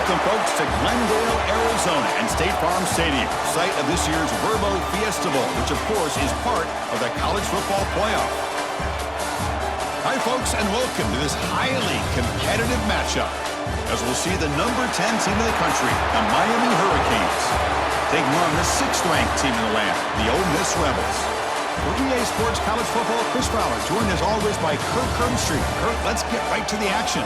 Welcome, folks, to Glendale, Arizona and State Farm Stadium, site of this year's Verbo Fiesta Bowl, which, of course, is part of the college football playoff. Hi, folks, and welcome to this highly competitive matchup, as we'll see the number 10 team in the country, the Miami Hurricanes, taking on the 6th-ranked team in the land, the Ole Miss Rebels. For EA Sports College Football, Chris Fowler, joined as always by Kirk Herbstreit. Kirk, let's get right to the action.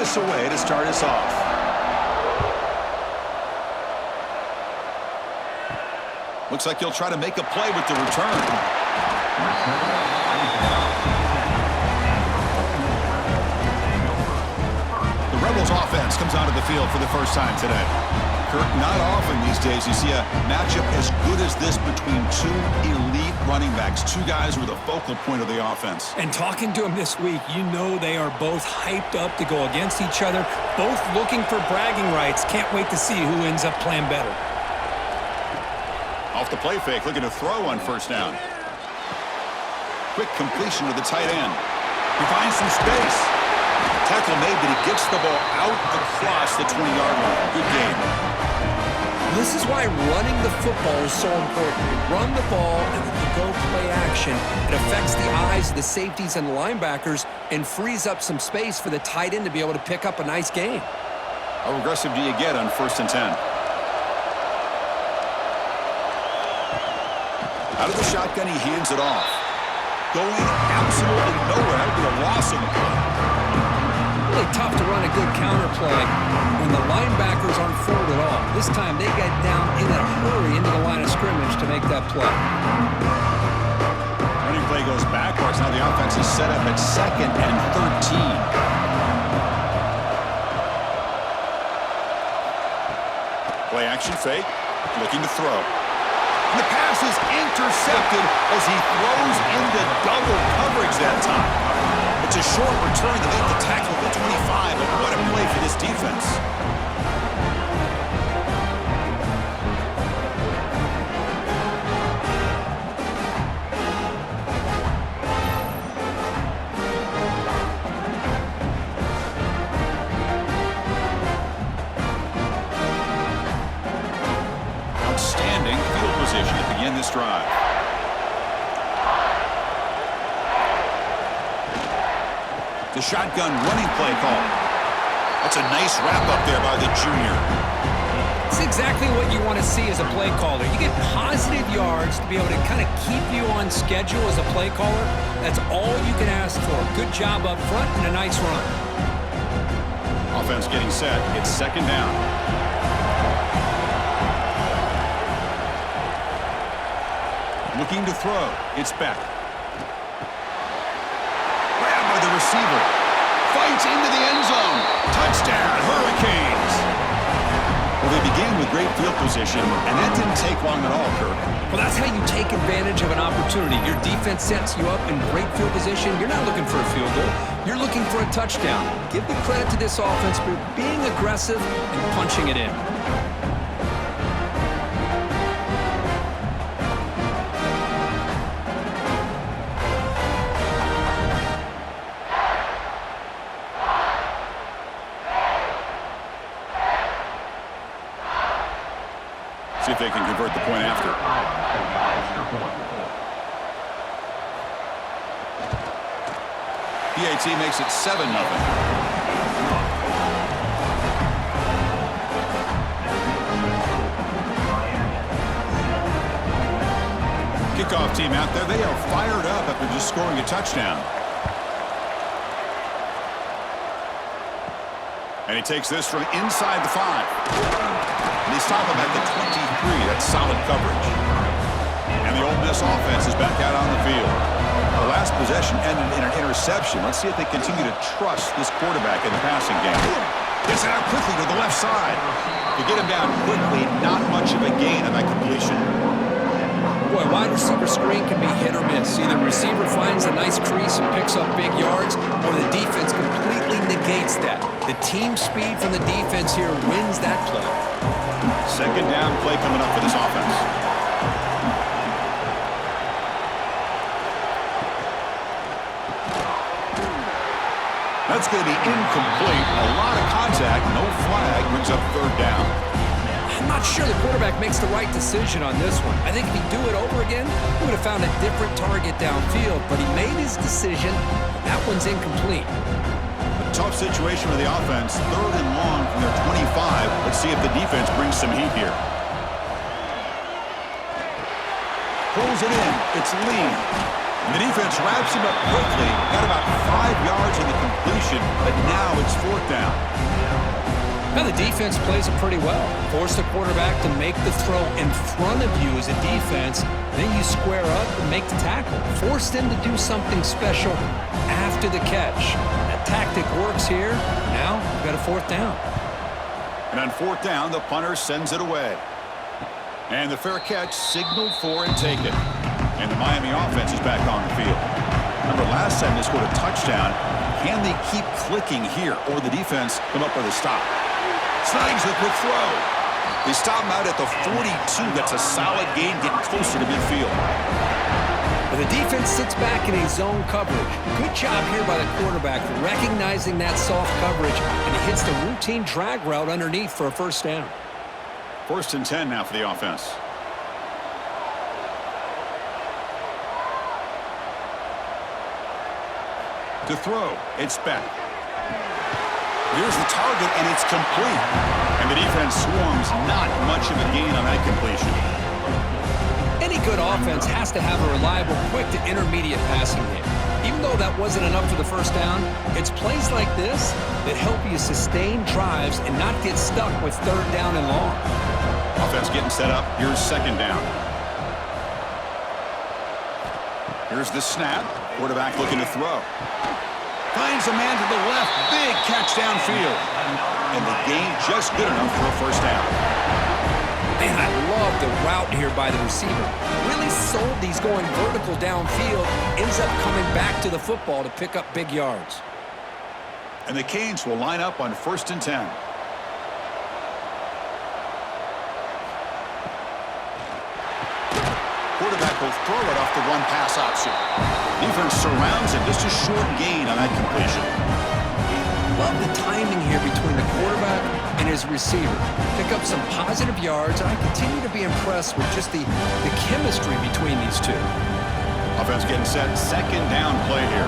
Away to start us off. Looks like he'll try to make a play with the return. The Rebels offense comes onto the field for the first time today. Kirk, not often these days you see a matchup as good as this between two elite running backs, two guys who are the focal point of the offense. And talking to them this week, you know they are both hyped up to go against each other, both looking for bragging rights. Can't wait to see who ends up playing better. Off the play fake, looking to throw on first down. Quick completion to the tight end. He finds some space. Tackle made, but he gets the ball out across the 20-yard line. Good game. This is why running the football is so important. You run the ball and then you go play action. It affects the eyes of the safeties and the linebackers and frees up some space for the tight end to be able to pick up a nice gain. How aggressive do you get on 1st and 10? Out of the shotgun, he hands it off. Going absolutely nowhere. That would be a loss on the play. Really tough to run a good counter play when the linebackers aren't forward at all. This time they get down in a hurry into the line of scrimmage to make that play. Running play goes backwards. Now the offense is set up at 2nd and 13. Play action fake, looking to throw. And the pass is intercepted as he throws into double coverage that time. It's a short return to make the tackle at the 25, but what a play for this defense. Outstanding field position to begin this drive. The shotgun running play call. That's a nice wrap-up there by the junior. It's exactly what you want to see as a play caller. You get positive yards to be able to kind of keep you on schedule as a play caller. That's all you can ask for. Good job up front and a nice run. Offense getting set. It's 2nd down. Looking to throw. It's Beck. The receiver fights into the end zone. Touchdown, Hurricanes. Well, they began with great field position, and that didn't take long at all, Kirk. Well, that's how you take advantage of an opportunity. Your defense sets you up in great field position. You're not looking for a field goal. You're looking for a touchdown. Give the credit to this offense for being aggressive and punching it in. See if they can convert the point after. PAT makes it 7-0. Kickoff team out there. They are fired up after just scoring a touchdown. And he takes this from inside the 5. And they stop him at the 23. That's solid coverage. And the Ole Miss offense is back out on the field. The last possession ended in an interception. Let's see if they continue to trust this quarterback in the passing game. Gets it out quickly to the left side. To get him down quickly, not much of a gain on that completion. Boy, wide receiver screen can be hit or miss. Either the receiver finds a nice crease and picks up big yards, or the defense completely negates that. The team speed from the defense here wins that play. Second down play coming up for this offense. That's going to be incomplete. A lot of contact, no flag, brings up third down. I'm not sure the quarterback makes the right decision on this one. I think if he'd do it over again, he would have found a different target downfield, but he made his decision. That one's incomplete. A tough situation for the offense. Third and long from their 25. Let's see if the defense brings some heat here. Pulls it in. It's Lee. And the defense wraps him up quickly. Got about 5 yards in the completion, but now it's fourth down. Now the defense plays it pretty well. Force the quarterback to make the throw in front of you as a defense. Then you square up and make the tackle. Force them to do something special after the catch. That tactic works here. Now you've got a fourth down. And on fourth down, the punter sends it away. And the fair catch signaled for and taken. And the Miami offense is back on the field. Remember, last time they scored a touchdown. Can they keep clicking here, or the defense come up with a stop? Snags the quick throw. They stop him out at the 42. That's a solid gain, getting closer to midfield. Well, the defense sits back in a zone coverage. Good job here by the quarterback, recognizing that soft coverage, and he hits the routine drag route underneath for a first down. First and 10 now for the offense. To throw, it's back. Here's the target, and it's complete. And the defense swarms, not much of a gain on that completion. Any good offense has to have a reliable, quick to intermediate passing game. Even though that wasn't enough for the first down, it's plays like this that help you sustain drives and not get stuck with third down and long. Offense getting set up. Here's second down. Here's the snap. Quarterback looking to throw. Finds a man to the left. Big catch downfield. And the gain just good enough for a first down. Man, I love the route here by the receiver. Really sold these going vertical downfield. Ends up coming back to the football to pick up big yards. And the Canes will line up on first and 10. Quarterback will throw it off the one-pass option. Defense surrounds it. Just a short gain on that completion. Love the timing here between the quarterback and his receiver. Pick up some positive yards, and I continue to be impressed with just the chemistry between these two. Offense getting set. Second down play here.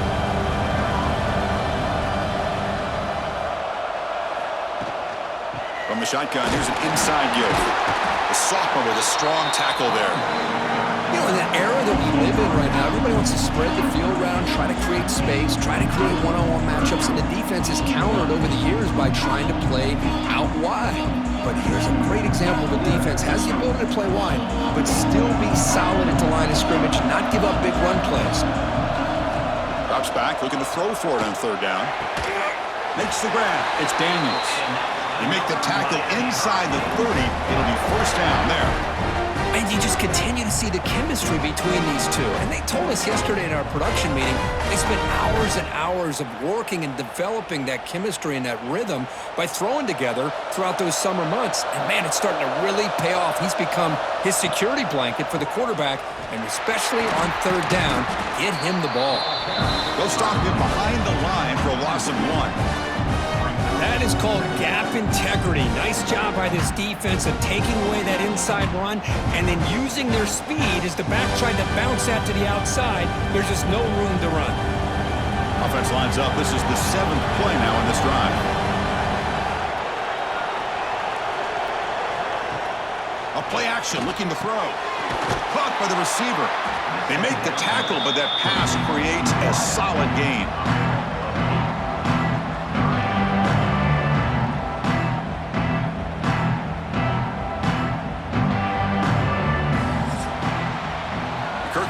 From the shotgun, here's an inside give. The sophomore with a strong tackle there. You know, in the era that we live in right now, everybody wants to spread the field around, try to create space, try to create one-on-one matchups, and the defense is countered over the years by trying to play out wide. But here's a great example of a defense has the ability to play wide, but still be solid at the line of scrimmage, not give up big run plays. Drops back, looking to throw for it on third down. Makes the grab. It's Daniels. They make the tackle inside the 30. It'll be first down there. And you just continue to see the chemistry between these two. And they told us yesterday in our production meeting, they spent hours and hours of working and developing that chemistry and that rhythm by throwing together throughout those summer months. And man, it's starting to really pay off. He's become his security blanket for the quarterback, and especially on third down, get him the ball. They'll stop him behind the line for a loss of 1. That is called gap integrity. Nice job by this defense of taking away that inside run and then using their speed as the back tried to bounce that to the outside. There's just no room to run. Offense lines up. This is the 7th play now in this drive. A play action looking to throw. Caught by the receiver. They make the tackle, but that pass creates a solid gain.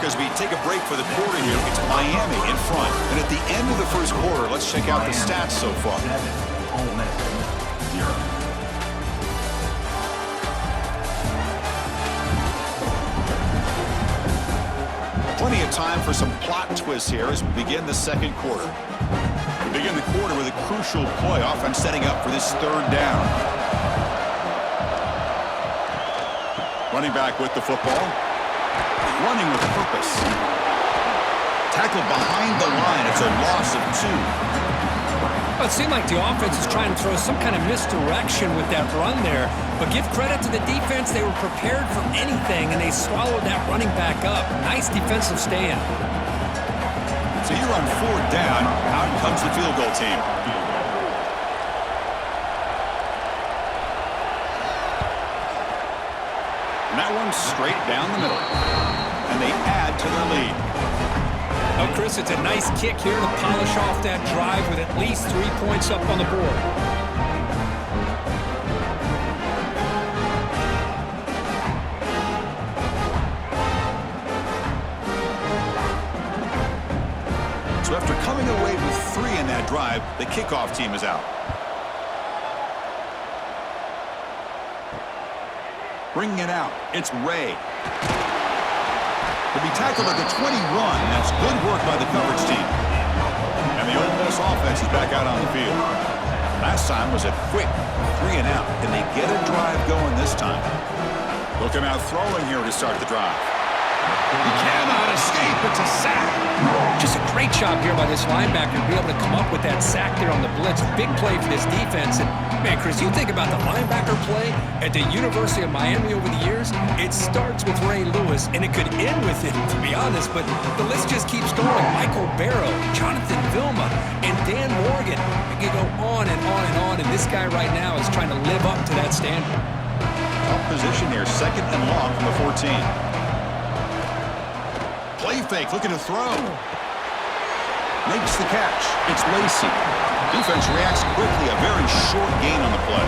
As we take a break for the quarter here, it's Miami in front. And at the end of the first quarter, let's check out the stats so far. year. Plenty of time for some plot twists here as we begin the second quarter. We begin the quarter with a crucial play, offense setting up for this third down. Running back with the football. Running with purpose. Tackled behind the line. It's a loss of 2. Well, it seemed like the offense is trying to throw some kind of misdirection with that run there. But give credit to the defense. They were prepared for anything, and they swallowed that running back up. Nice defensive stand. So here on fourth down, out comes the field goal team. And that one's straight down the middle. And they add to their lead. Oh, Chris, it's a nice kick here to polish off that drive with at least 3 points up on the board. So after coming away with 3 in that drive, the kickoff team is out. Bringing it out, it's Ray. He'll be tackled at the 21. That's good work by the coverage team. And the Ole Miss offense is back out on the field. Last time was a quick 3 and out. Can they get a drive going this time? They'll come out throwing here to start the drive. He cannot escape. It's a sack. Just a great job here by this linebacker to be able to come up with that sack there on the blitz. Big play for this defense. And, man, Chris, you think about the linebacker play at the University of Miami over the years, it starts with Ray Lewis, and it could end with him, to be honest, but the list just keeps going. Michael Barrow, Jonathan Vilma, and Dan Morgan. It can go on and on and on, and this guy right now is trying to live up to that standard. Tough position here, second and long from the 14. Play fake, looking to throw. Makes the catch. It's Lacey. Defense reacts quickly. A very short gain on the play.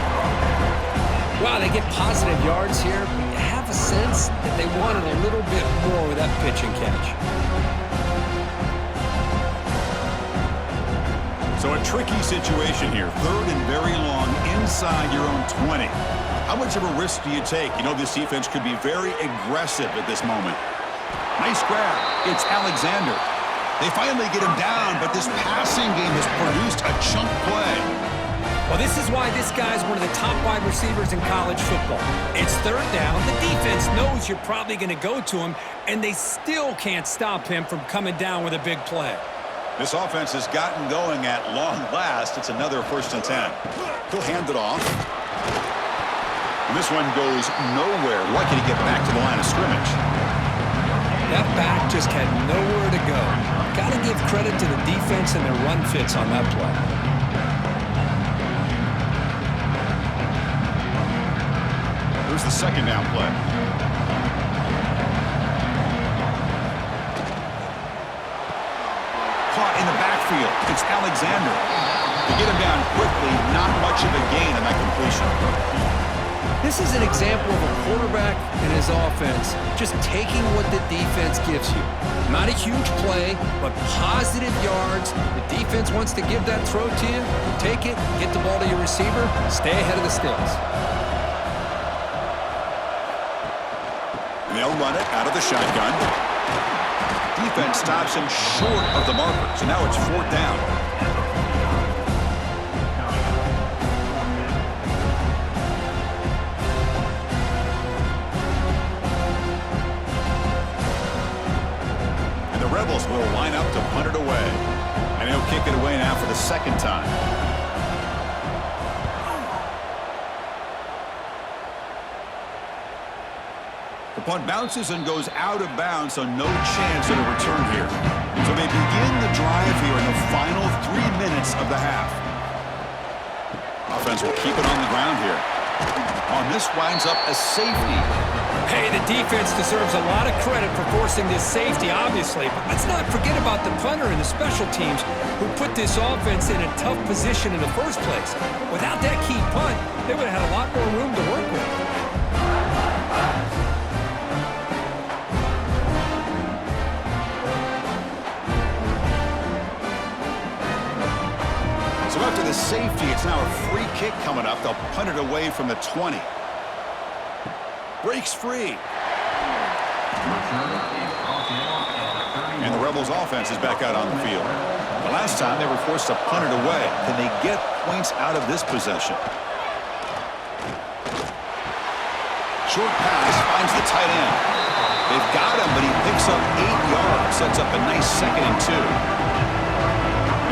Wow, they get positive yards here, but you have a sense that they wanted a little bit more with that pitch and catch. So a tricky situation here. Third and very long inside your own 20. How much of a risk do you take? You know this defense could be very aggressive at this moment. Nice grab. It's Alexander. They finally get him down, but this passing game has produced a chunk play. Well, this is why this guy's one of the top wide receivers in college football. It's third down. The defense knows you're probably going to go to him, and they still can't stop him from coming down with a big play. This offense has gotten going at long last. It's another 1st and 10. He'll hand it off. And this one goes nowhere. Lucky to get back to the line of scrimmage. That back just had nowhere to go. Got to give credit to the defense and their run fits on that play. Here's the second down play. Caught in the backfield. It's Alexander. To get him down quickly, not much of a gain in that completion. This is an example of a quarterback and his offense just taking what the defense gives you. Not a huge play, but positive yards. The defense wants to give that throw to you. You take it, get the ball to your receiver, stay ahead of the stills. And they'll run it out of the shotgun. Defense stops him short of the marker, so now it's 4th down. Rebels will line up to punt it away. And he'll kick it away now for the second time. The punt bounces and goes out of bounds, so no chance at a return here. So they begin the drive here in the final 3 minutes of the half. Offense will keep it on the ground here. On this winds up a safety. Hey, the defense deserves a lot of credit for forcing this safety, obviously. But let's not forget about the punter and the special teams who put this offense in a tough position in the first place. Without that key punt, they would have had a lot more room to work with. So So after the safety, it's now a free kick coming up. They'll punt it away from the 20. Breaks free. And the Rebels offense is back out on the field. The last time they were forced to punt it away. Can they get points out of this possession? Short pass finds the tight end. They've got him, but he picks up 8 yards. Sets up a nice 2nd and 2.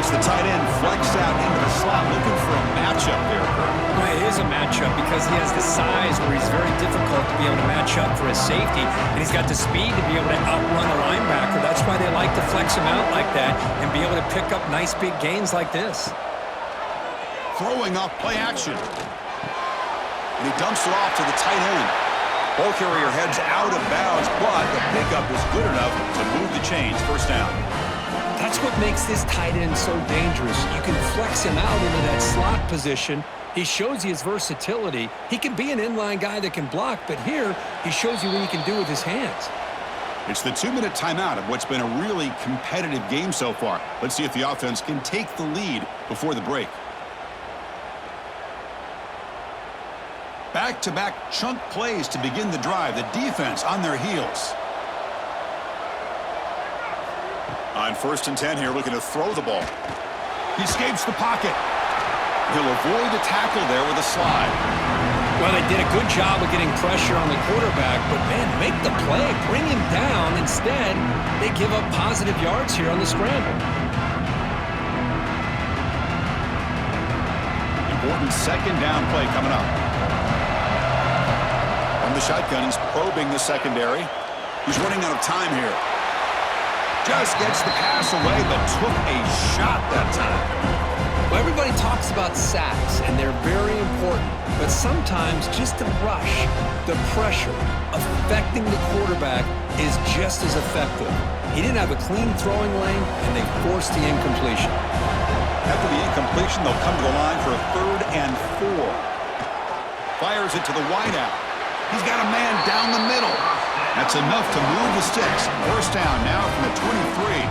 It's the tight end flexed out into the slot, looking for a matchup there, Kurt. Well, it is a matchup because he has the size where he's very difficult to be able to match up for his safety, and he's got the speed to be able to outrun a linebacker. That's why they like to flex him out like that and be able to pick up nice big gains like this. Throwing off play action. And he dumps it off to the tight end. Ball carrier heads out of bounds, but the pickup is good enough to move the chains. First down. That's what makes this tight end so dangerous. You can flex him out into that slot position. He shows you his versatility. He can be an inline guy that can block, but here he shows you what he can do with his hands. It's the 2-minute timeout of what's been a really competitive game so far. Let's see if the offense can take the lead before the break. Back-to-back chunk plays to begin the drive. The defense on their heels. On 1st and 10 here, looking to throw the ball. He escapes the pocket. He'll avoid the tackle there with a slide. Well, they did a good job of getting pressure on the quarterback, but, man, make the play. Bring him down. Instead, they give up positive yards here on the scramble. Important 2nd down play coming up. From the shotgun, he's probing the secondary. He's running out of time here. Just gets the pass away, but took a shot that time. Well, everybody talks about sacks, and they're very important. But sometimes just the rush, the pressure, affecting the quarterback is just as effective. He didn't have a clean throwing lane, and they forced the incompletion. After the incompletion, they'll come to the line for a 3rd and 4. Fires it to the wideout. He's got a man down the middle. That's enough to move the sticks. First down now from the 23.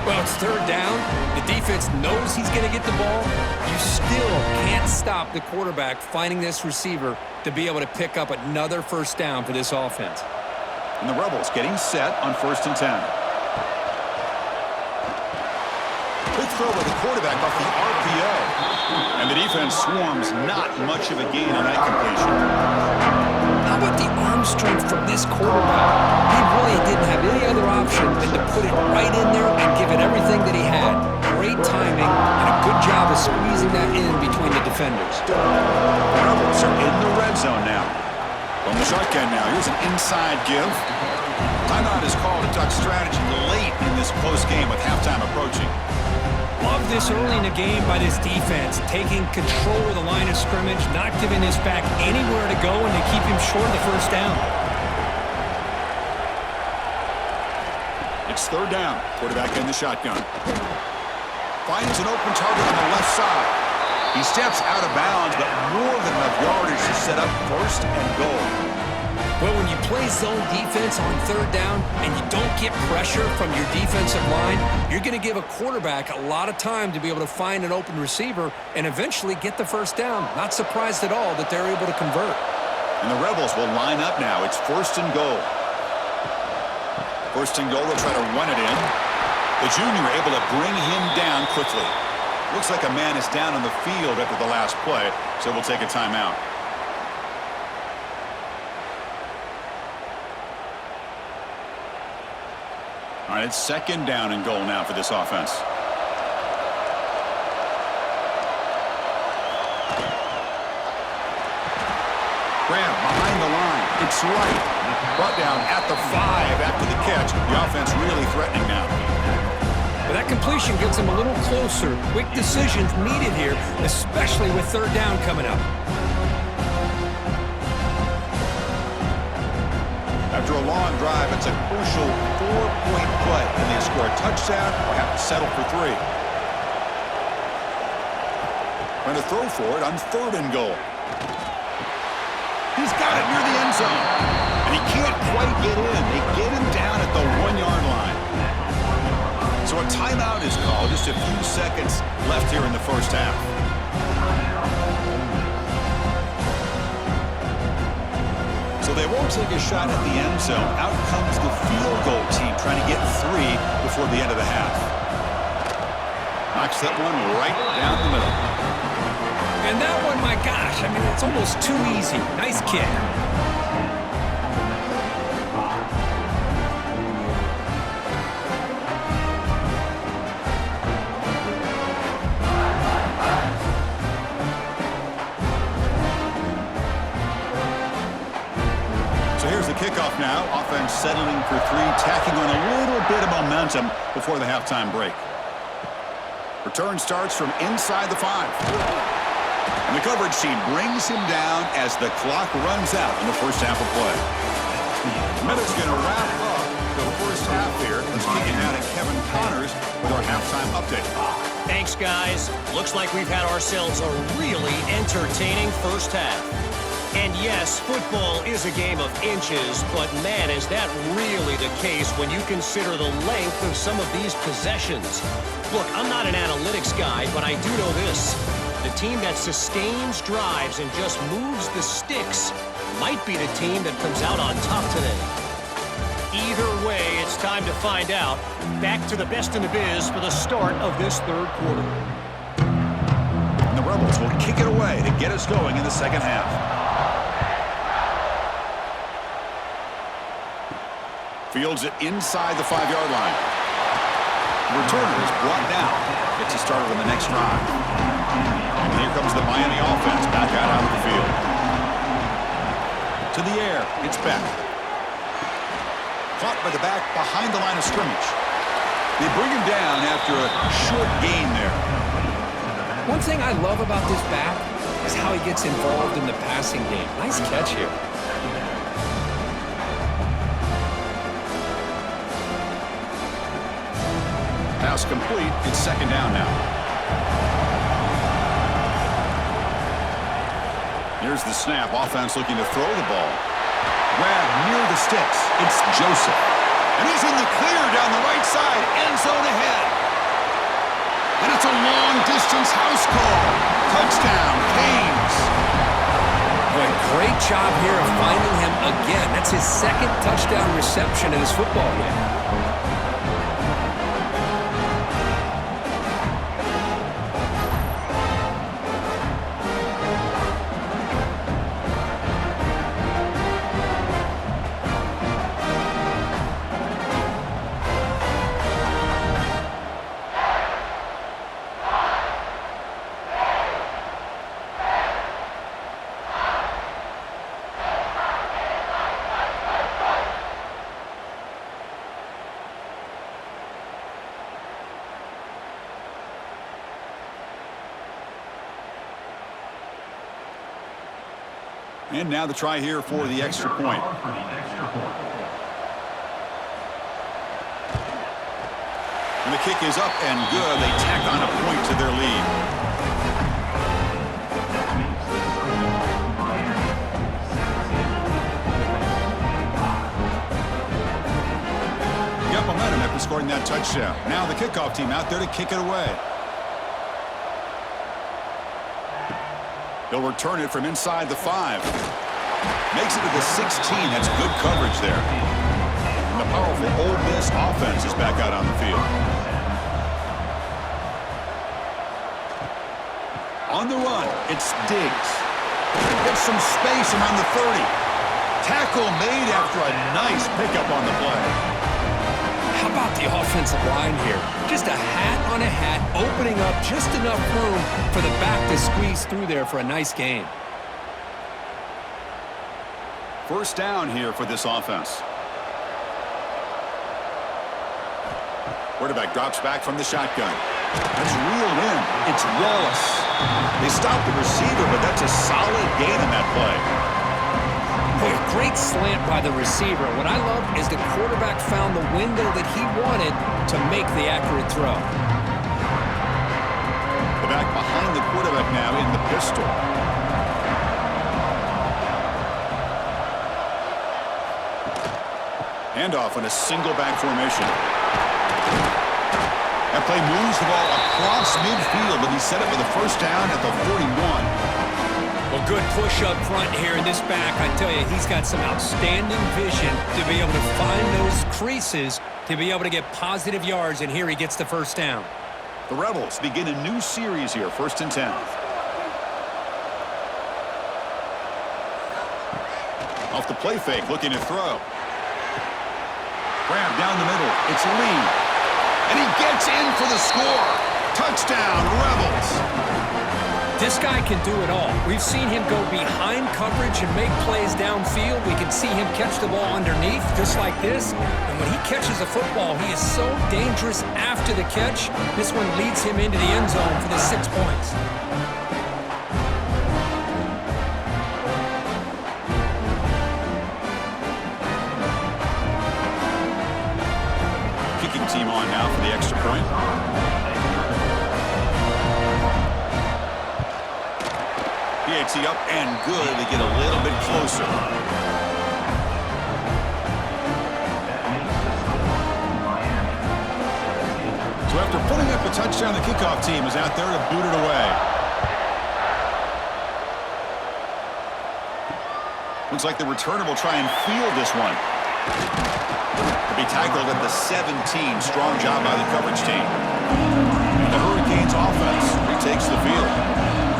Well, it's 3rd down. The defense knows he's going to get the ball. You still can't stop the quarterback finding this receiver to be able to pick up another 1st down for this offense. And the Rebels getting set on 1st and 10. Quick throw by the quarterback off the RPO. And the defense swarms not much of a gain on that completion. How about the arm strength from this quarterback? He really didn't have any other option than to put it right in there and give it everything that he had. Great timing and a good job of squeezing that in between the defenders. The Rebels are in the red zone now. From the shotgun now, here's an inside give. Timeout is called to talk strategy late in this close game with halftime approaching. Love this early in the game by this defense, taking control of the line of scrimmage, not giving this back anywhere to go, and to keep him short of the 1st down. It's 3rd down. Quarterback in the shotgun. Finds an open target on the left side. He steps out of bounds, but more than enough yardage to set up 1st and goal. Well, when you play zone defense on 3rd down and you don't get pressure from your defensive line, you're going to give a quarterback a lot of time to be able to find an open receiver and eventually get the 1st down. Not surprised at all that they're able to convert. And the Rebels will line up now. It's 1st and goal. 1st and goal, they'll try to run it in. The junior able to bring him down quickly. Looks like a man is down on the field after the last play, so we'll take a timeout. All right, it's 2nd down and goal now for this offense. Graham behind the line. It's right. Brought down at the 5 after the catch. The offense really threatening now. But that completion gets him a little closer. Quick decisions needed here, especially with 3rd down coming up. After a long drive, it's a crucial 4-point play. Can they score a touchdown or have to settle for 3? Trying to throw for it on 3rd and goal. He's got it near the end zone. And he can't quite get in. They get him down at the 1-yard line. So a timeout is called. Just a few seconds left here in the first half. So they won't take a shot at the end zone. Out comes the field goal team trying to get 3 before the end of the half. Knocks that one right down the middle. And that one, my gosh, I mean, it's almost too easy. Nice kick. Kickoff now. Offense settling for 3, tacking on a little bit of momentum before the halftime break. Return starts from inside the 5. And the coverage team brings him down as the clock runs out in the first half of play. Minutes going to wrap up the first half here. Let's kick it down to Kevin Connors with our halftime update. Thanks, guys. Looks like we've had ourselves a really entertaining first half. And yes, football is a game of inches, but man, is that really the case when you consider the length of some of these possessions. Look, I'm not an analytics guy, but I do know this. The team that sustains drives and just moves the sticks might be the team that comes out on top today. Either way, it's time to find out. Back to the best in the biz for the start of this third quarter. And the Rebels will kick it away to get us going in the second half. Fields it inside the 5-yard line. The returner is brought down. Gets us started on the next drive. And here comes the Miami offense back out of the field. To the air, it's Beck. Caught by the back behind the line of scrimmage. They bring him down after a short gain there. One thing I love about this back is how he gets involved in the passing game. Nice catch here. Pass complete. It's second down now. Here's the snap. Offense looking to throw the ball. Grab near the sticks. It's Joseph. And he's in the clear down the right side. End zone ahead. And it's a long-distance house call. Touchdown, Canes. Boy, great job here of finding him again. That's his second touchdown reception in his football game. And now the try here for the extra point. And the kick is up and good. They tack on a point to their lead. Got momentum after scoring that touchdown. Now the kickoff team out there to kick it away. He'll return it from inside the 5. Makes it to the 16. That's good coverage there. And the powerful Ole Miss offense is back out on the field. On the run, it's Diggs. Gets some space around the 30. Tackle made after a nice pickup on the play. How about the offensive line here? Just a hat on a hat, opening up just enough room for the back to squeeze through there for a nice gain. First down here for this offense. Quarterback drops back from the shotgun. That's reeled in. It's Wallace. They stopped the receiver, but that's a solid gain on that play. Boy, a great slant by the receiver. What I love is the quarterback found the window that he wanted to make the accurate throw. The back behind the quarterback now in the pistol. Handoff in a single back formation. That play moves the ball across midfield, and he set it with a first down at the 41. Well, good push up front here in this back. I tell you, he's got some outstanding vision to be able to find those creases, to be able to get positive yards, and here he gets the first down. The Rebels begin a new series here, 1st and 10. Off the play fake, looking to throw. Grab down the middle. It's Lee. And he gets in for the score. Touchdown, Rebels. This guy can do it all. We've seen him go behind coverage and make plays downfield. We can see him catch the ball underneath, just like this. And when he catches a football, he is so dangerous after the catch. This one leads him into the end zone for the 6 points. Kicking team on now for the extra point. PAT up and good. They get a little bit closer. So after putting up a touchdown, the kickoff team is out there to boot it away. Looks like the returner will try and field this one. To be tackled at the 17. Strong job by the coverage team. And the Hurricanes offense retakes the field.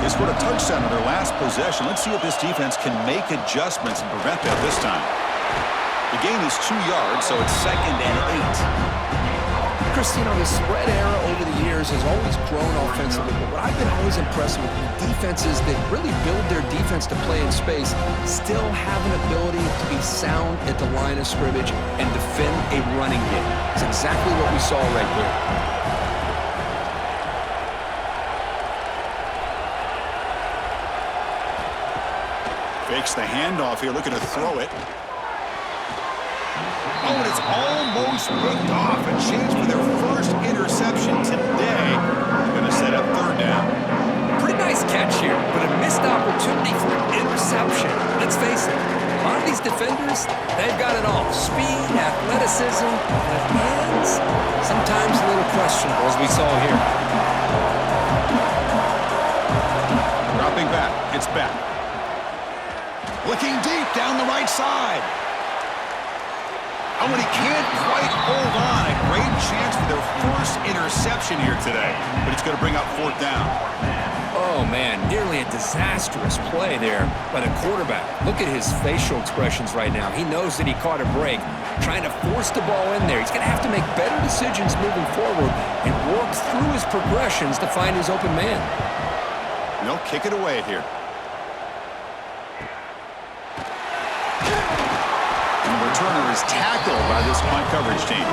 They scored a touchdown on their last possession. Let's see if this defense can make adjustments and prevent that this time. The gain is 2 yards, so it's 2nd and 8. Christine, the spread era over the years has always grown offensively, but what I've been always impressed with defenses that really build their defense to play in space still have an ability to be sound at the line of scrimmage and defend a running game. It's exactly what we saw right there. Fakes the handoff here, looking to throw it. Oh, and it's almost picked off. A chance for their first interception today. They're going to set up 3rd down. Pretty nice catch here, but a missed opportunity for an interception. Let's face it, a lot of these defenders, they've got it all. Speed, athleticism, but hands, sometimes a little questionable, as we saw here. Dropping back. It's back. Looking deep down the right side. Oh, and he can't quite hold on. A great chance for their first interception here today. But it's going to bring up 4th down. Oh, man, nearly a disastrous play there by the quarterback. Look at his facial expressions right now. He knows that he caught a break, trying to force the ball in there. He's going to have to make better decisions moving forward and work through his progressions to find his open man. And they'll kick it away here. And the returner is tackled by this punt coverage team.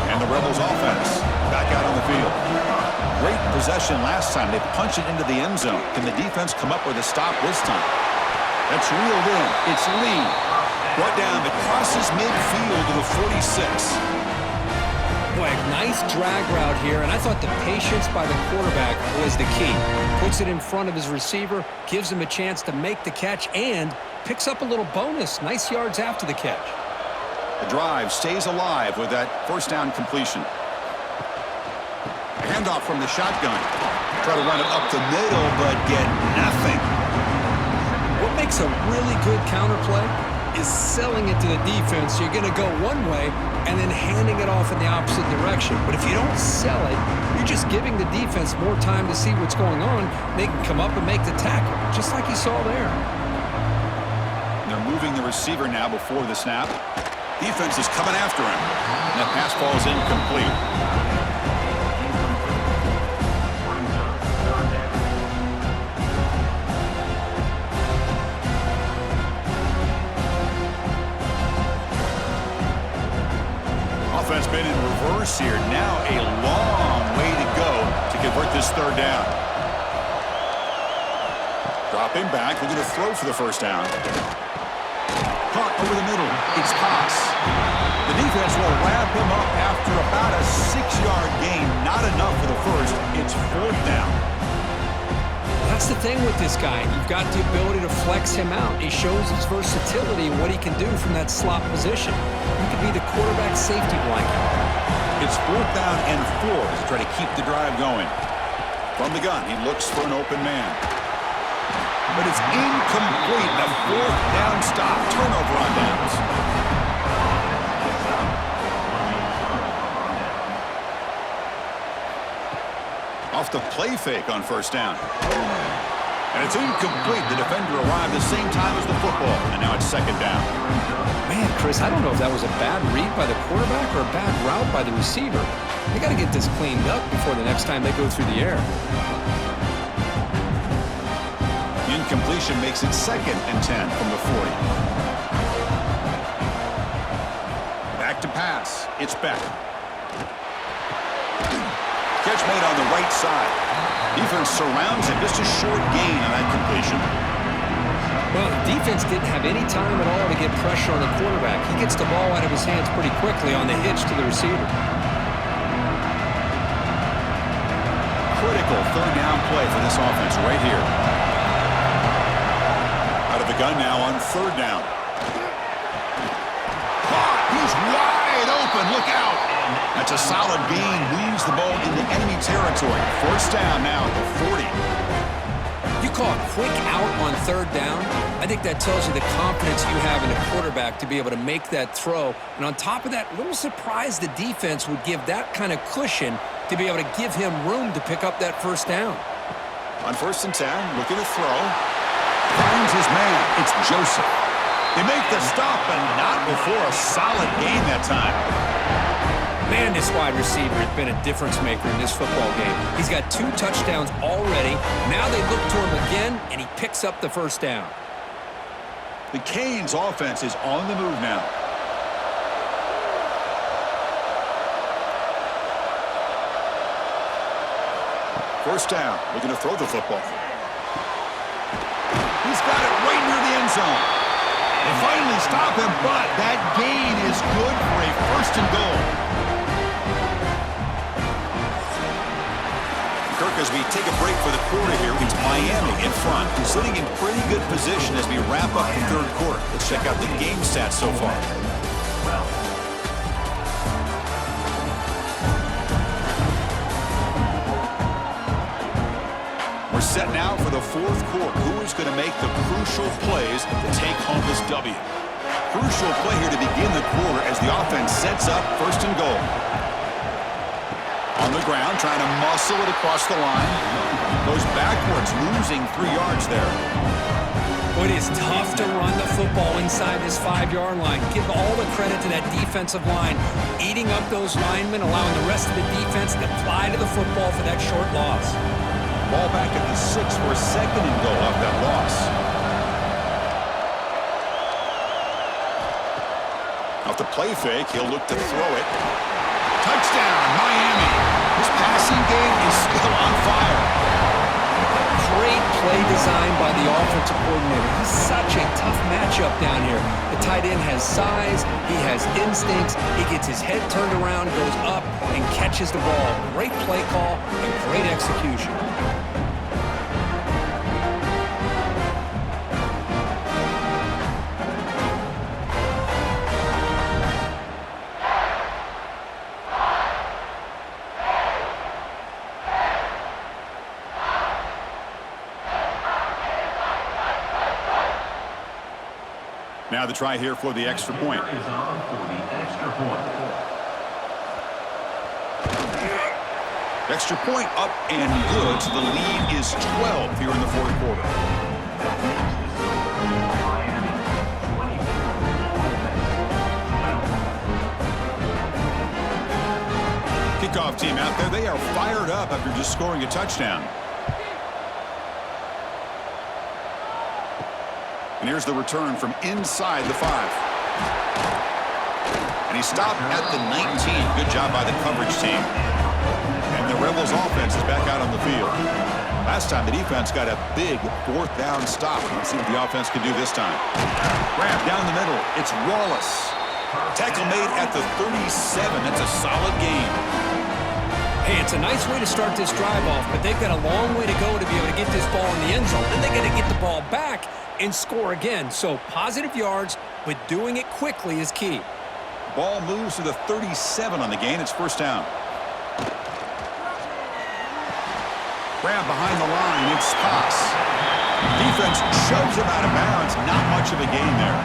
And the Rebels offense back out on the field. Great possession last time. They punch it into the end zone. Can the defense come up with a stop this time? That's reeled in. It's Lee. Brought down. It crosses midfield to the 46. Boy, nice drag route here, and I thought the patience by the quarterback was the key. Puts it in front of his receiver, gives him a chance to make the catch, and picks up a little bonus. Nice yards after the catch. The drive stays alive with that first down completion. A handoff from the shotgun. Try to run it up the middle, but get nothing. What makes a really good counterplay is selling it to the defense. You're going to go one way and then handing it off in the opposite direction. But if you don't sell it, you're just giving the defense more time to see what's going on. They can come up and make the tackle, just like you saw there. They're moving the receiver now before the snap. Defense is coming after him. And that pass ball is incomplete. Offense been in reverse here. Now a long way to go to convert this 3rd down. Dropping back, looking to throw for the first down. Caught over the middle. It's Cox. The defense will wrap him up after about a 6-yard gain. Not enough for the first. It's 4th down. That's the thing with this guy. You've got the ability to flex him out. He shows his versatility and what he can do from that slot position. He could be the quarterback safety blanket. It's 4th down and 4 as they try to keep the drive going. From the gun, he looks for an open man. But it's incomplete. A 4th down stop. Turnover on downs. Off the play fake on 1st down. And it's incomplete. The defender arrived the same time as the football. And now it's 2nd down. Man, Chris, I don't know if that was a bad read by the quarterback or a bad route by the receiver. They got to get this cleaned up before the next time they go through the air. The incompletion makes it 2nd and 10 from the 40. Back to pass. It's Beck. Catch made on the right side. Defense surrounds him. Just a short gain on that completion. Well, the defense didn't have any time at all to get pressure on the quarterback. He gets the ball out of his hands pretty quickly on the hitch to the receiver. Critical 3rd down play for this offense right here. Out of the gun now on 3rd down. Caught! He's wide open. Look out! That's a solid gain. Weaves the ball into enemy territory. 1st down now at the 40. You call a quick out on 3rd down. I think that tells you the confidence you have in a quarterback to be able to make that throw. And on top of that, a little surprised the defense would give that kind of cushion to be able to give him room to pick up that 1st down. On 1st and 10, looking to throw. Finds his man. It's Joseph. They make the stop, and not before a solid gain that time. Man, this wide receiver has been a difference maker in this football game. He's got 2 touchdowns already. Now they look to him again, and he picks up the 1st down. The Canes offense is on the move now. First down, looking to throw the football. He's got it right near the end zone. They finally stop him, but that gain is good for a 1st and goal. Kirk, as we take a break for the quarter here, it's Miami in front, sitting in pretty good position as we wrap up the 3rd quarter. Let's check out the game stats so far. We're set now for the 4th quarter. Who is going to make the crucial plays to take home this W? Crucial play here to begin the quarter as the offense sets up 1st and goal. On the ground, trying to muscle it across the line. Goes backwards, losing 3 yards there. Well, it is tough to run the football inside this 5-yard line. Give all the credit to that defensive line, eating up those linemen, allowing the rest of the defense to fly to the football for that short loss. Ball back at the 6 for a 2nd and goal off that loss. Off the play fake, he'll look to throw it. Touchdown, Miami. His passing game is still on fire. Great play design by the offensive coordinator. He's such a tough matchup down here. The tight end has size, he has instincts, he gets his head turned around, goes up, and catches the ball. Great play call and great execution. Now the try here for the extra point. Extra point up and good, so the lead is 12 here in the 4th quarter. Kickoff team out there, they are fired up after just scoring a touchdown. And here's the return from inside the 5. And he stopped at the 19. Good job by the coverage team. And the Rebels offense is back out on the field. Last time the defense got a big 4th down stop. Let's see what the offense can do this time. Grab down the middle. It's Wallace. Tackle made at the 37. That's a solid gain. Hey, it's a nice way to start this drive off, but they've got a long way to go to be able to get this ball in the end zone. Then they got to get the ball back and score again. So positive yards, but doing it quickly is key. Ball moves to the 37 on the gain. It's first down. Grab behind the line. It's Toss. Defense shoves him out of bounds. Not much of a gain there.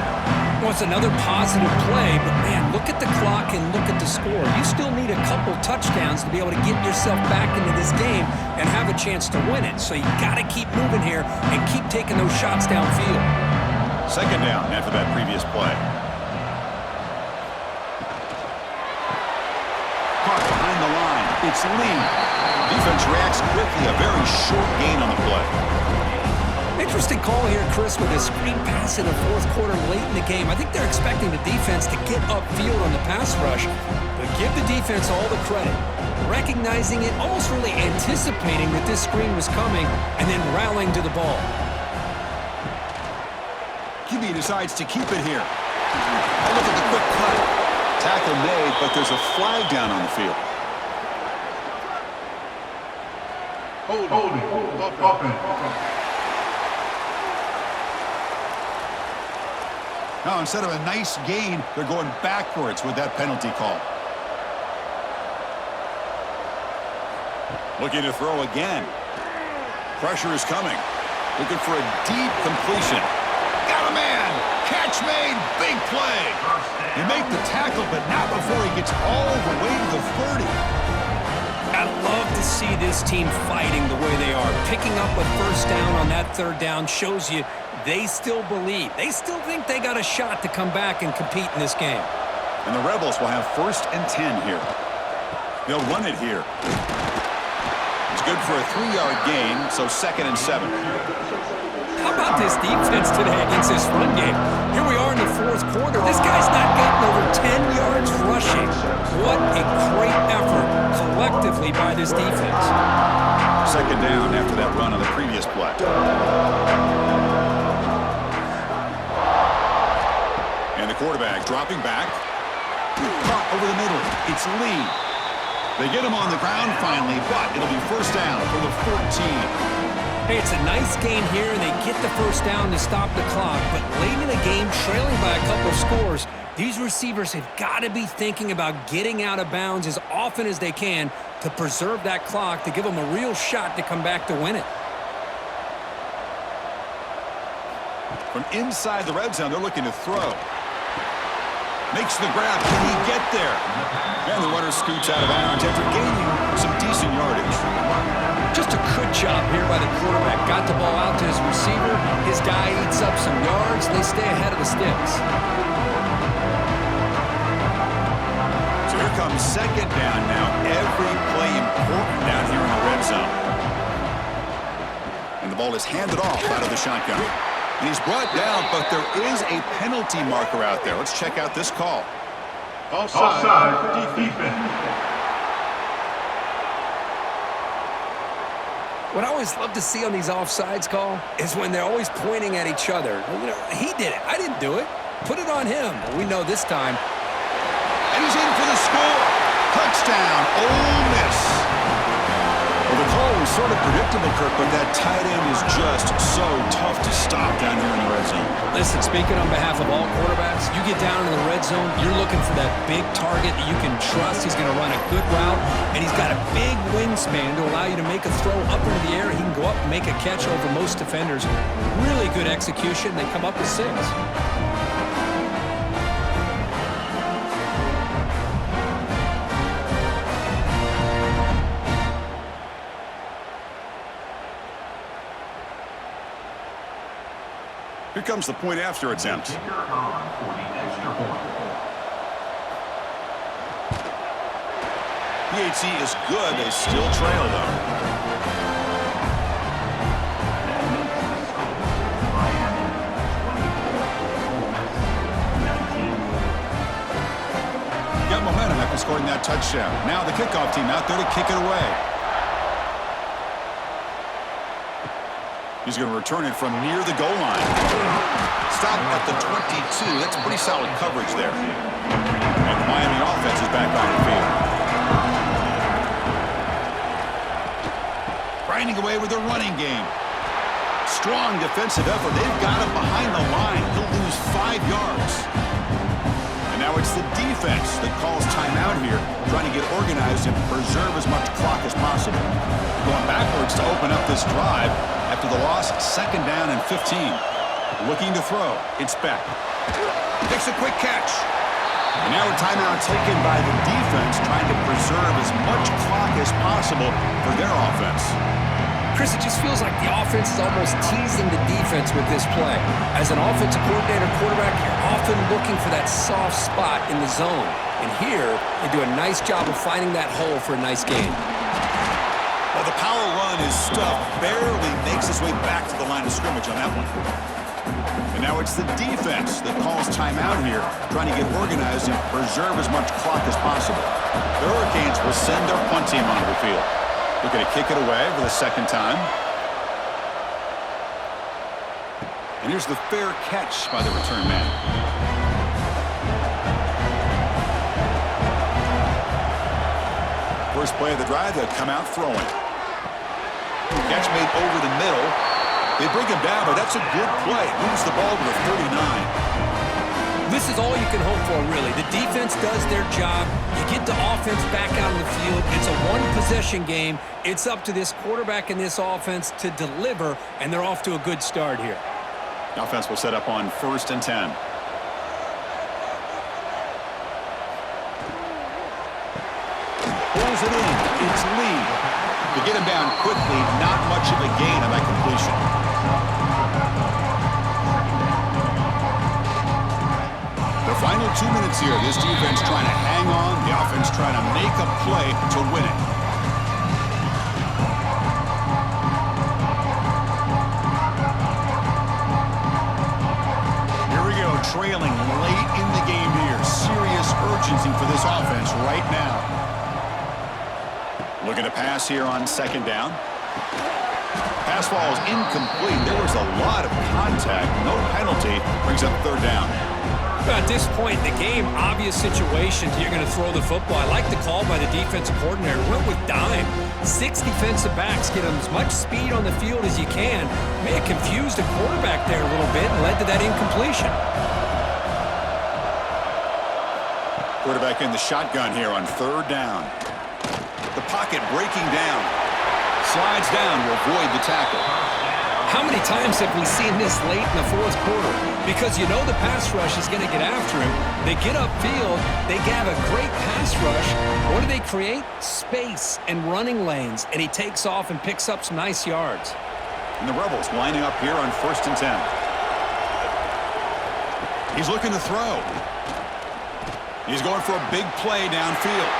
Well, it's another positive play, but man, look at the clock and look at the score. You still need a couple touchdowns to be able to get yourself back into this game and have a chance to win it. So you got to keep moving here and keep taking those shots downfield. Second down after that previous play. Caught behind the line. It's Lee. Defense reacts quickly. A very short gain on the play. Interesting call here, Chris, with a screen pass in the fourth quarter late in the game. I think they're expecting the defense to get upfield on the pass rush, but give the defense all the credit. Recognizing it, almost really anticipating that this screen was coming, and then rallying to the ball. QB decides to keep it here. Oh, look at the quick cut. Tackle made, but there's a flag down on the field. Holding. Now, instead of a nice gain, they're going backwards with that penalty call. Looking to throw again. Pressure is coming. Looking for a deep completion. Got a man. Catch made. Big play. They make the tackle, but not before he gets all the way to the 30. I love to see this team fighting the way they are. Picking up a first down on that third down shows you they still believe. They still think they got a shot to come back and compete in this game. And the Rebels will have 1st and 10 here. They'll run it here. It's good for a 3-yard gain, so 2nd and 7. How about this defense today against this run game? Here we are in the fourth quarter. This guy's not getting over 10 yards rushing. What a great effort collectively by this defense. 2nd down after that run on the previous play. And the quarterback dropping back. Caught over the middle. It's Lee. They get him on the ground finally, but it'll be first down for the 14. Hey, it's a nice gain here, and they get the first down to stop the clock. But late in the game, trailing by a couple scores, these receivers have got to be thinking about getting out of bounds as often as they can to preserve that clock, to give them a real shot to come back to win it. From inside the red zone, they're looking to throw. Makes the grab. Can he get there? And the runner scoots out of bounds after gaining some decent yardage. Just a good job here by the quarterback. Got the ball out to his receiver. His guy eats up some yards. They stay ahead of the sticks. So here comes 2nd down now. Every play important down here in the red zone. And the ball is handed off out of the shotgun. And he's brought down, but there is a penalty marker out there. Let's check out this call. Offside. Defense. What I always love to see on these offsides call is when they're always pointing at each other. You know, he did it. I didn't do it. Put it on him. But we know this time. And he's in for the score. Touchdown, Ole Miss. Well, the call was sort of predictable, Kirk, but that tight end is just so tough to stop down here in the red zone. Listen, speaking on behalf of all quarterbacks, you get down in the red zone, you're looking for that big target that you can trust. He's going to run a good route, and he's got a big wingspan to allow you to make a throw up into the air. He can go up and make a catch over most defenders. Really good execution. They come up with 6. Here comes the point after attempt. PHC is good. They still trail, though. Got momentum after scoring that touchdown. Now the kickoff team out there to kick it away. He's going to return it from near the goal line. Stop at the 22. That's pretty solid coverage there. And the Miami offense is back on the field. Grinding away with their running game. Strong defensive effort. They've got him behind the line. He'll lose 5 yards. And now it's the defense that calls timeout here, trying to get organized and preserve as much clock as possible. Going backwards to open up this drive after the loss, 2nd down and 15. Looking to throw. It's Beck. Makes a quick catch. And now a timeout taken by the defense, trying to preserve as much clock as possible for their offense. Chris, it just feels like the offense is almost teasing the defense with this play. As an offensive coordinator, quarterback, you're often looking for that soft spot in the zone. And here, they do a nice job of finding that hole for a nice gain. Well, the power run is stuffed, barely makes his way back to the line of scrimmage on that one. And now it's the defense that calls timeout here, trying to get organized and preserve as much clock as possible. The Hurricanes will send their punt team onto the field. Looking to kick it away for the 2nd time. And here's the fair catch by the return man. First play of the drive, they'll come out throwing. Catch made over the middle. They bring him down, but that's a good play. Moves the ball to the 39. This is all you can hope for, really. The defense does their job. You get the offense back out on the field. It's a one-possession game. It's up to this quarterback and this offense to deliver, and they're off to a good start here. The offense will set up on 1st and 10. Pulls it in. It's Lee. To get him down quickly, not much of a gain on that completion. The final 2 minutes here, this defense trying to hang on, the offense trying to make a play to win it. Here we go, trailing late in the game here. Serious urgency for this offense right now. Looking to pass here on 2nd down. Pass ball is incomplete. There was a lot of contact, no penalty, brings up 3rd down. At this point in the game, obvious situations, you're going to throw the football. I like the call by the defensive coordinator. Went with dime. 6 defensive backs, get them as much speed on the field as you can. May have confused the quarterback there a little bit and led to that incompletion. Quarterback in the shotgun here on 3rd down. The pocket breaking down. Slides down to avoid the tackle. How many times have we seen this late in the 4th quarter? Because you know the pass rush is going to get after him. They get upfield. They have a great pass rush. What do they create? Space and running lanes. And he takes off and picks up some nice yards. And the Rebels lining up here on 1st and 10. He's looking to throw. He's going for a big play downfield.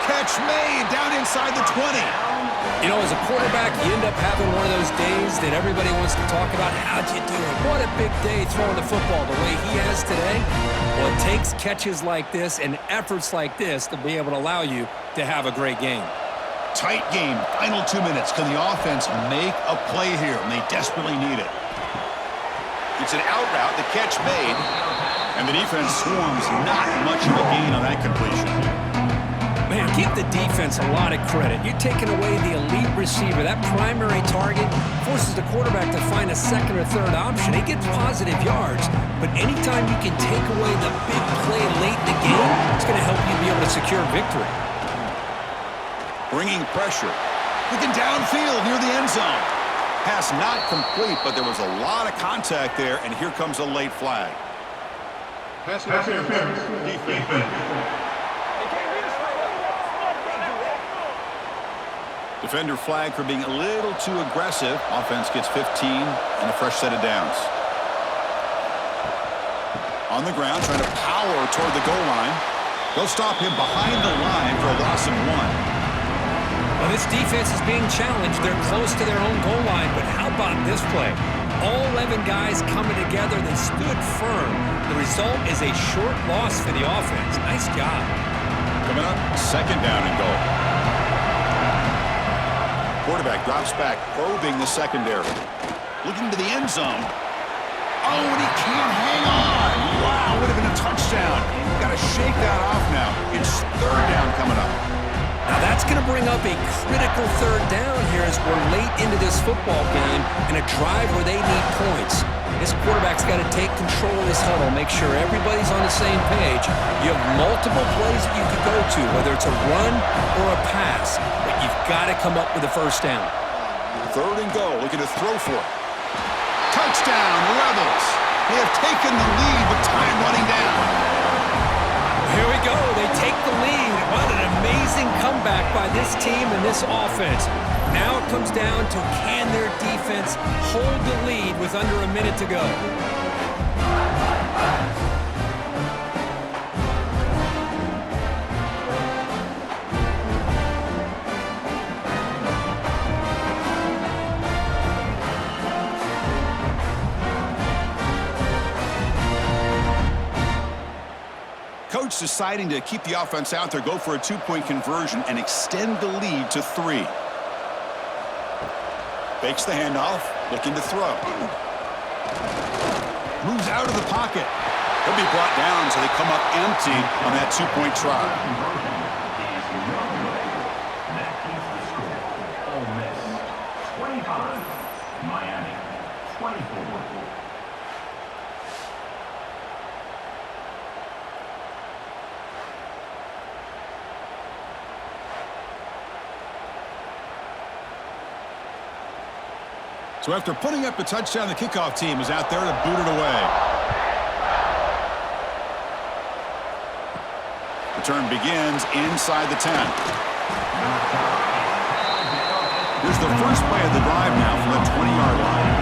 Catch made down inside the 20. You know, as a quarterback, you end up having one of those days that everybody wants to talk about. How'd you do it? What a big day throwing the football the way he has today. Well, it takes catches like this and efforts like this to be able to allow you to have a great game. Tight game. Final 2 minutes. Can the offense make a play here? And they desperately need it. It's an out route. The catch made. And the defense swarms. Not much of a gain on that completion. Man, give the defense a lot of credit. You're taking away the elite receiver. That primary target forces the quarterback to find a 2nd or 3rd option. He gets positive yards, but anytime you can take away the big play late in the game, it's going to help you be able to secure victory. Bringing pressure. Looking downfield near the end zone. Pass not complete, but there was a lot of contact there, and here comes a late flag. Pass interference. Defense. Defender flag for being a little too aggressive. Offense gets 15 and a fresh set of downs. On the ground, trying to power toward the goal line. They'll stop him behind the line for a loss of 1. Well, this defense is being challenged. They're close to their own goal line, but how about this play? All 11 guys coming together. They stood firm. The result is a short loss for the offense. Nice job. Coming up, 2nd down and goal. Quarterback drops back, probing the secondary. Looking to the end zone. Oh, and he can't hang on. Wow, would have been a touchdown. Got to shake that off now. It's 3rd down coming up. Now that's going to bring up a critical 3rd down here as we're late into this football game in a drive where they need points. This quarterback's got to take control of this huddle, make sure everybody's on the same page. You have multiple plays that you could go to, whether it's a run or a pass, but you've got to come up with a first down. 3rd and go, looking to throw for it. Touchdown, Rebels. They have taken the lead, but time running down. Here we go. They take the lead. What an amazing comeback by this team and this offense. Now it comes down to can their defense hold the lead with under a minute to go. Coach deciding to keep the offense out there, go for a 2-point conversion, and extend the lead to 3. Fakes the handoff, looking to throw. Moves out of the pocket. He'll be brought down, so they come up empty on that 2-point try. Ole Miss 25, Miami 24. So after putting up a touchdown, the kickoff team is out there to boot it away. Return begins inside the 10. Here's the first play of the drive now from the 20-yard line.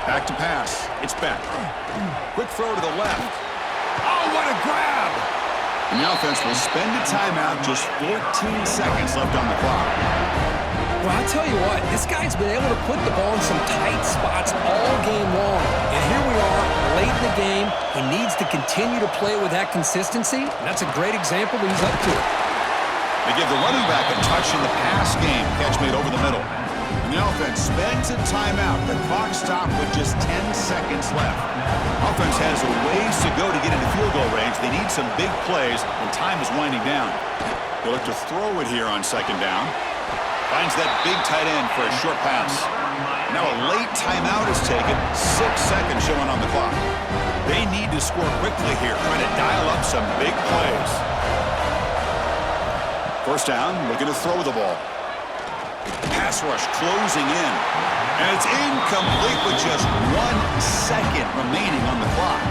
Back to pass. It's Beck. Quick throw to the left. Oh, what a grab! And the offense will spend a timeout, just 14 seconds left on the clock. Well, I'll tell you what, this guy's been able to put the ball in some tight spots all game long. And here we are, late in the game. He needs to continue to play with that consistency. And that's a great example that he's up to it. They give the running back a touch in the pass game. Catch made over the middle. And the offense spends a timeout. The clock stopped with just 10 seconds left. Offense has a ways to go to get into field goal range. They need some big plays, and time is winding down. They look to throw it here on 2nd down. Finds that big tight end for a short pass. Now a late timeout is taken. 6 seconds showing on the clock. They need to score quickly here, trying to dial up some big plays. 1st down, looking to throw the ball. Pass rush closing in. And it's incomplete with just 1 second remaining on the clock.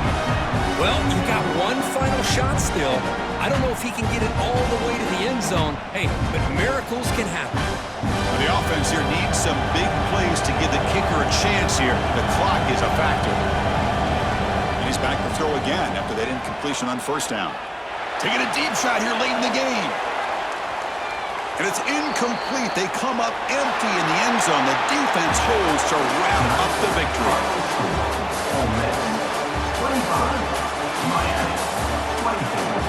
Well, you've got one final shot still. I don't know if he can get it all the way to the end zone. Hey, but miracles can happen. Well, the offense here needs some big plays to give the kicker a chance here. The clock is a factor. And he's back to throw again after that incompletion on 1st down. Taking a deep shot here late in the game. And it's incomplete. They come up empty in the end zone. The defense holds to wrap up the victory. Ole Miss 25, Miami 24.